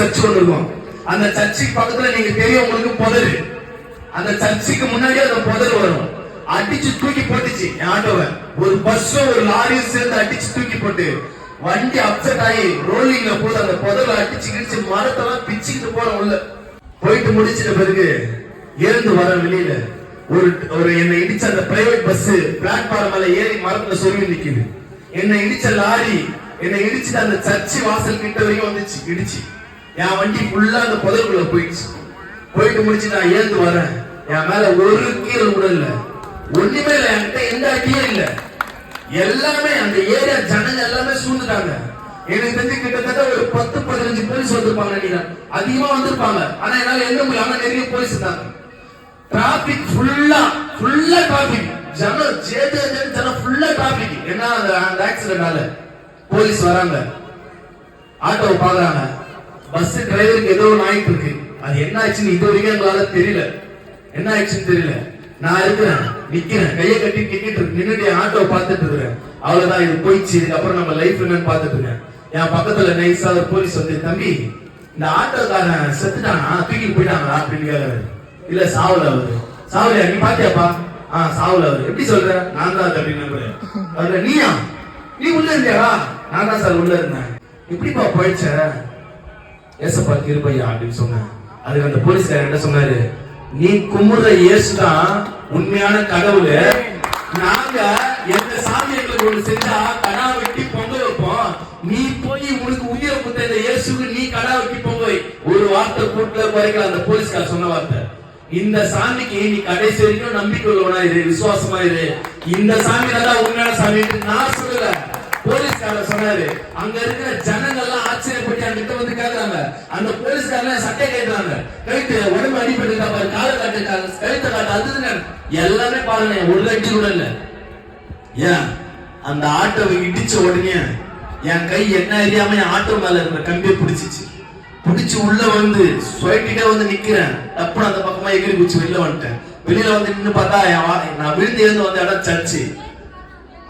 Search ஒன்று இருக்கும். அந்த சர்ச்சுக்கு பக்கத்துல நீங்க தெரியும் உங்களுக்கு புதரு. அந்த சர்ச்சுக்கு முன்னாடியே அந்த புதர் வரும். அடிச்சு தூக்கி போட்டுச்சு என் ஆட்டோவை. ஒரு பஸ்ஸும் ஒரு லாரியும் சேர்ந்து அடிச்சு தூக்கி போட்டு வண்டி அப்செட் ஆகி ரோலிங்ல போது அந்த புதர்ல அடிச்சு கிடிச்சு மரத்தெல்லாம் பிச்சுக்கிட்டு போறோம் உள்ள. போயிட்டு முடிச்சிட்ட பிறகு இறந்து வர வெளியில ஒரு என்னை இடிச்ச அந்த பிரைவேட் பஸ் பிளாட்பார்ம் மேல ஏறி மரத்துல சொருவி நிக்குது. என்னை இடிச்ச லாரி என்னை இடிச்சுட்டு அந்த சர்ச்சு வாசல் கிட்ட வரைக்கும் வந்துச்சு இடிச்சு. என் வண்டி ஃபுல்லா அந்த புதருக்குள்ள போயிடுச்சு. போயிட்டு முடிச்சு நான் ஏந்து வரேன். என் மேல ஒரு கீரல் கூட இல்ல, ஒண்ணுமே இல்ல, என்கிட்ட எந்த அடியும் இல்ல. எல்லாமே அந்த ஏரியா ஜனங்க எல்லாமே சூழ்ந்துட்டாங்க. எனக்கு தெரிஞ்சு கிட்டத்தட்ட ஒரு 10-15 போலீஸ் வந்திருப்பாங்க நினைக்கிறேன். அதிகமா வந்திருப்பாங்க. ஆனா என்னால எந்த முடியல, நிறைய போலீஸ் இருந்தாங்க. டிராபிக் ஃபுல்லா டிராபிக், ஜனம் ஜனம் ஃபுல்லா டிராபிக். ஏன்னா அந்த ஆக்சிடென்டால போலீஸ் வராங்க, ஆட்டோவை பாக்குறாங்க. பஸ் டிரைவருக்கு ஏதோ ஒன்று ஆயிட்டு இருக்கு. அது என்ன ஆச்சுன்னு இது வரைக்கும் எங்களால தெரியல. என்ன ஆச்சுன்னு தெரியல. நான் இருக்கிறேன், நிக்கிறேன், கையை கட்டி நின்னுட்டு ஆட்டோவை பார்த்துட்டு இருக்கிறேன். அவ்வளவுதான், இது போயிடுச்சு. இதுக்கப்புறம் நம்ம லைஃப் என்னன்னு பார்த்துட்டு இருக்கேன். என் பக்கத்துல நைஸா ஒரு போலீஸ் வந்து, தம்பி இந்த ஆட்டோக்காரன் செத்துட்டானா, தூக்கிட்டு போயிட்டாங்களா அப்படின்னு கேட்கறாரு. இல்ல சாவல அவரு. சாவலையா? நீ பாத்தியாப்பா? சாவல அவரு. எப்படி சொல்ற? நான் தான் அப்படின்னு. நீயா? நீ உள்ள இருந்தியாடா? நான் தான் சார் உள்ள இருந்தேன். எப்படிப்பா போயிடுச்ச? ஏசப்பா கிருபையா அப்படின்னு சொன்னேன். அதுக்கு அந்த போலீஸ்காரர் என்ன சொன்னாரு, நீ கும்பிடுற இயேசுதான் உண்மையான கடவுள். நாங்க எந்த சாமி எங்களுக்கு ஒண்ணு செஞ்சா கடா வெட்டி பொங்க வைப்போம். நீ போய் உனக்கு உயிரை கொடுத்த இந்த இயேசுக்கு நீ கடா வெட்டி பொங்க வை. ஒரு வார்த்தை கூட்டல குறைக்கல அந்த போலீஸ்கார சொன்ன வார்த்தை. இந்த சாமிக்கு நீ கடைசி வரைக்கும் நம்பிக்கை உள்ளவனா இரு, விசுவாசமா இரு. இந்த சாமி தான் உண்மையான சாமி நான் சொல்லல, போலீஸ்காரர் சொன்னாரு. அங்க இருக்கிற ஜனங்கள்லாம் ஆச்சரியப்பட்டு அங்கிட்ட வந்து கேட்கறாங்க. அந்த போலீஸ்காரன் சட்டை கேட்கறாங்க, கழுத்து உடம்பு அடிப்பட்டு பாரு, காலை காட்டு, கழுத்தை காட்டு, அதுங்க எல்லாமே பாருங்க. ஒரு லட்சி கூட இல்ல. ஏன் அந்த ஆட்டோவை இடிச்ச உடனே என் கை என்ன அறியாம என் ஆட்டோ மேல இருக்கிற கம்பியை பிடிச்சிச்சு. பிடிச்சு உள்ள வந்து சுயட்டிட்டே வந்து நிக்கிறேன். தப்புன்னு அந்த பக்கமா எகிரி குச்சி வெளில வந்துட்டேன். வெளியில வந்து நின்று பார்த்தா நான் விழுந்து எழுந்து வந்த இடம் சர்ச்சு.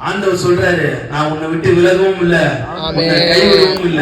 ஆண்டவர் சொல்றாரு, நான் உன்னை விட்டு விலகவும் இல்ல, கைவிடவும் இல்ல.